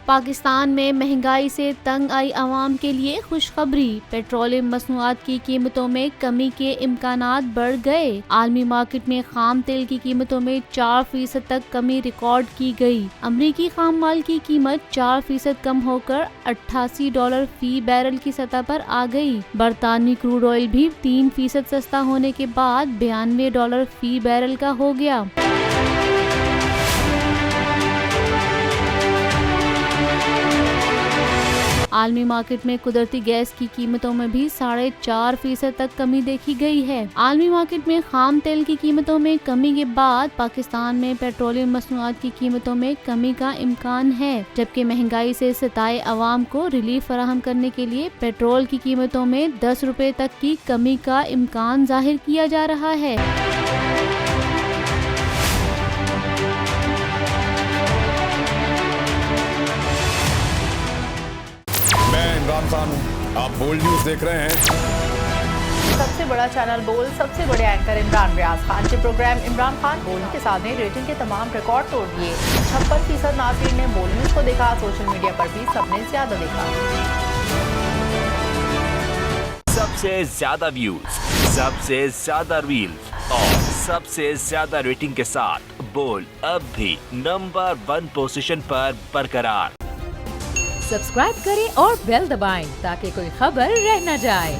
पाकिस्तान में महंगाई से तंग आई आवाम के लिए खुशखबरी। पेट्रोलियम मसनूआत की कीमतों में कमी के इम्कानात बढ़ गए। आलमी मार्केट में खाम तेल की कीमतों में 4% तक कमी रिकॉर्ड की गई। अमरीकी खाम माल की कीमत 4% कम होकर $88 फी बैरल की सतह पर आ गई। बरतानवी क्रूड ऑयल भी 3% सस्ता होने के बाद $92 फी बैरल का हो गया। आलमी मार्केट में कुदरती गैस की कीमतों में भी 4.5% तक कमी देखी गई है। आलमी मार्केट में खाम तेल की कीमतों में कमी के बाद पाकिस्तान में पेट्रोलियम मसनूआत की कीमतों में कमी का इम्कान है, जबकि महंगाई से सताए अवाम को रिलीफ फराहम करने के लिए पेट्रोल की कीमतों में 10 रुपए तक की कमी का इम्कान जाहिर किया जा रहा है। इमरान खान हूं, आप बोल्ड न्यूज देख रहे हैं। सबसे बड़ा चैनल बोल, सबसे बड़े एंकर इमरान रियाज खान के प्रोग्राम इमरान खान बोल के साथ ने रेटिंग के तमाम रिकॉर्ड तोड़ दिए। 56% नाज़रीन ने बोल न्यूज को देखा। सोशल मीडिया पर भी सबने ज्यादा देखा। सबसे ज्यादा व्यूज, सबसे ज्यादा रील्स और सबसे ज्यादा रेटिंग के साथ बोल अब भी नंबर 1 पोजीशन पर बरकरार। सब्सक्राइब करें और बेल दबाएं ताकि कोई खबर रह न जाए।